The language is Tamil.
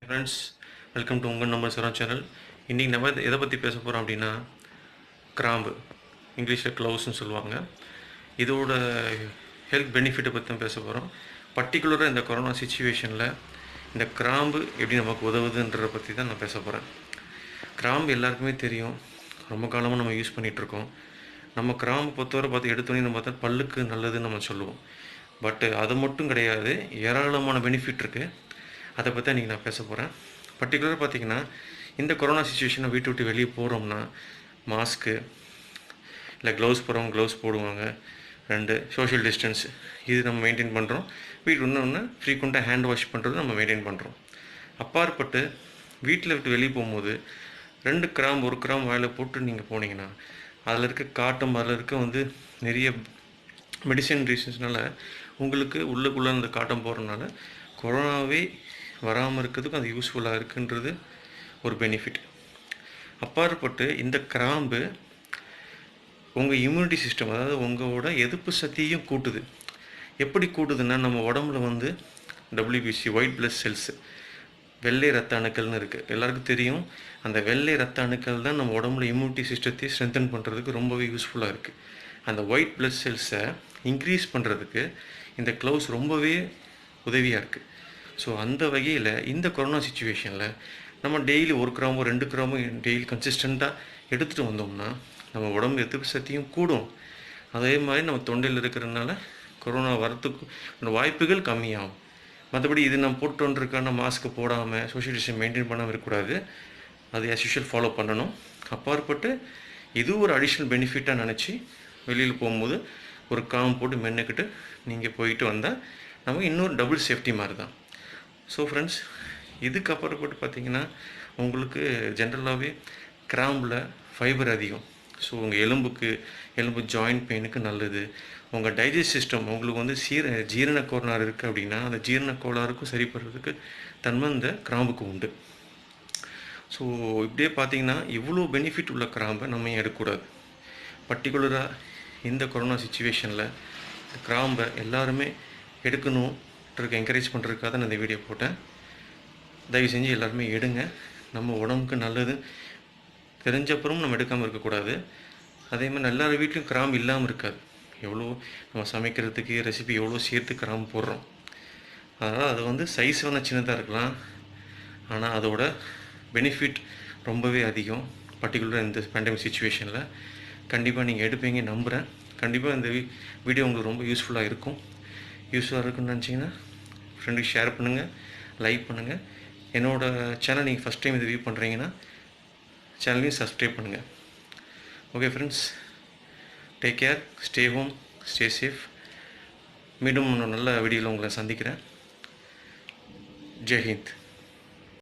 ஃப்ரெண்ட்ஸ், வெல்கம் டு உங்கள் நம்பர் சரம் சேனல். இன்றைக்கி நம்ம எதை பற்றி பேச போகிறோம் அப்படின்னா, கிராம்பு, இங்கிலீஷில் க்ளவுஸ்ன்னு சொல்லுவாங்க. இதோட ஹெல்த் பெனிஃபிட்டை பற்றி தான் பேச போகிறோம். பர்டிகுலராக இந்த கொரோனா சுச்சுவேஷனில் இந்த கிராம்பு எப்படி நமக்கு உதவுதுன்றதை பற்றி தான் நான் பேச போகிறேன். கிராம்பு எல்லாருக்குமே தெரியும், ரொம்ப காலமாக நம்ம யூஸ் பண்ணிகிட்ருக்கோம். நம்ம கிராம்பு பொறுத்தவரை எடுத்தோன்னே நம்ம பார்த்தா பல்லுக்கு நல்லதுன்னு நம்ம சொல்லுவோம். பட்டு அது மட்டும் கிடையாது, ஏராளமான பெனிஃபிட் இருக்குது. அதை பற்றி இன்றைக்கி நான் பேச போகிறேன். பர்டிகுலராக பார்த்திங்கன்னா, இந்த கொரோனா சுச்சுவேஷனை வீட்டு விட்டு வெளியே போகிறோம்னா மாஸ்க்கு இல்லை க்ளவுஸ் போகிறவங்க க்ளவுஸ் போடுவாங்க. 2 சோஷியல் டிஸ்டன்ஸ் இது நம்ம மெயின்டைன் பண்ணுறோம். வீட்டு இன்னொன்று ஃப்ரீக்வெண்ட்டாக ஹேண்ட் வாஷ் பண்ணுறது நம்ம மெயின்டைன் பண்ணுறோம். அப்பாற்பட்டு வீட்டில் விட்டு வெளியே போகும்போது 2 கிராம் 1 கிராம் வாயில் போட்டு நீங்கள் போனீங்கன்னா அதில் இருக்க காட்டும், அதில் இருக்க நிறைய மெடிசன் ரீசன்ஸ்னால உங்களுக்கு உள்ளுக்குள்ளே அந்த காட்டம் போகிறதுனால கொரோனாவே வராமல் இருக்கிறதுக்கும் அது யூஸ்ஃபுல்லாக இருக்குன்றது ஒரு பெனிஃபிட். அப்பாற்பட்டு இந்த கிராம்பு உங்கள் இம்யூனிட்டி சிஸ்டம், அதாவது உங்களோட எதிர்ப்பு சக்தியையும் கூட்டுது. எப்படி கூட்டுதுன்னா, நம்ம உடம்புல WBC ஒயிட் பிளட் செல்ஸு, வெள்ளை ரத்த அணுக்கள்னு இருக்குது. எல்லாருக்கும் தெரியும். அந்த வெள்ளை ரத்த அணுக்கள் தான் நம்ம உடம்புல இம்யூனிட்டி சிஸ்டத்தை ஸ்ட்ரென்தன் பண்ணுறதுக்கு ரொம்பவே யூஸ்ஃபுல்லாக இருக்குது. அந்த ஒயிட் பிளட் செல்ஸை இன்க்ரீஸ் பண்ணுறதுக்கு இந்த க்ளவுஸ் ரொம்பவே உதவியாக இருக்குது. ஸோ அந்த வகையில் இந்த கொரோனா சுச்சுவேஷனில் நம்ம டெய்லி 1 கிராமோ 2 கிராமோ டெய்லி கன்சிஸ்டண்ட்டாக எடுத்துகிட்டு வந்தோம்னா நம்ம உடம்பு எதிர்ப்பு சக்தியும் கூடும். அதே மாதிரி நம்ம தொண்டையில் இருக்கிறதுனால கொரோனா வரத்துக்கு வாய்ப்புகள் கம்மியாகும். மற்றபடி இது நம்ம போட்டுருக்கான மாஸ்க்கு போடாமல் சோஷியல் டிஸ்டன்ஸ் மெயின்டைன் பண்ணாமல் இருக்கக்கூடாது. அது ஆஸ் யூஷுவல் ஃபாலோ பண்ணணும். அப்பாற்பட்டு இது ஒரு அடிஷ்னல் பெனிஃபிட்டாக நினச்சி வெளியில் போகும்போது ஒரு காம் போட்டு மென்னுக்கிட்டு நீங்கள் போயிட்டு வந்தால் நமக்கு இன்னொரு டபுள் சேஃப்டி மாதிரி தான். ஸோ ஃப்ரெண்ட்ஸ், இதுக்கு அப்புறப்பட்டு பார்த்திங்கன்னா உங்களுக்கு ஜென்ரலாகவே கிராம்பில் ஃபைபர் அதிகம். ஸோ உங்கள் எலும்பு ஜாயிண்ட் பெயினுக்கு நல்லது. உங்கள் டைஜஸ்ட் சிஸ்டம் உங்களுக்கு ஜீரண கோளாறு இருக்குது அப்படின்னா அந்த ஜீரண கோளாறுக்கும் சரி பண்ணுறதுக்கு தன்மை இந்த கிராம்புக்கு உண்டு. ஸோ இப்படியே பார்த்திங்கன்னா இவ்வளோ பெனிஃபிட் உள்ள கிராம்பை நம்ம எடுக்கக்கூடாது. பர்டிகுலராக இந்த கொரோனா சுச்சுவேஷனில் கிராம்பை எல்லாருமே எடுக்கணுன்றதுக்கு என்கரேஜ் பண்ணுறதுக்காக தான் நான் இந்த வீடியோ போட்டேன். தயவு செஞ்சு எல்லாருமே எடுங்க. நம்ம உடம்புக்கு நல்லது தெரிஞ்சப்புறம் நம்ம எடுக்காமல் இருக்கக்கூடாது. அதே மாதிரி எல்லார் வீட்லையும் கிராம்பு இல்லாமல் இருக்காது. எவ்வளோ நம்ம சமைக்கிறதுக்கு ரெசிபி எவ்வளோ சேர்த்து கிராம்பு போடுறோம். அதனால் அது சைஸ் சின்னதாக இருக்கலாம், ஆனால் அதோட பெனிஃபிட் ரொம்பவே அதிகம். பர்டிகுலராக இந்த பேண்டமிக் சுச்சுவேஷனில் கண்டிப்பாக நீங்கள் எடுப்பீங்க நம்புகிறேன். கண்டிப்பாக இந்த வீடியோ உங்களுக்கு ரொம்ப யூஸ்ஃபுல்லாக இருக்குன்னு நினச்சிங்கன்னா ஃப்ரெண்டுக்கு ஷேர் பண்ணுங்கள், லைக் பண்ணுங்கள். என்னோடய சேனல் நீங்கள் ஃபஸ்ட் டைம் இது வியூ பண்ணுறீங்கன்னா சேனலையும் சப்ஸ்கிரைப் பண்ணுங்கள். Okay friends, take care, stay home, stay safe. மீண்டும் நல்ல வீடியோவில் உங்களை சந்திக்கிறேன். ஜெய் ஹிந்த்.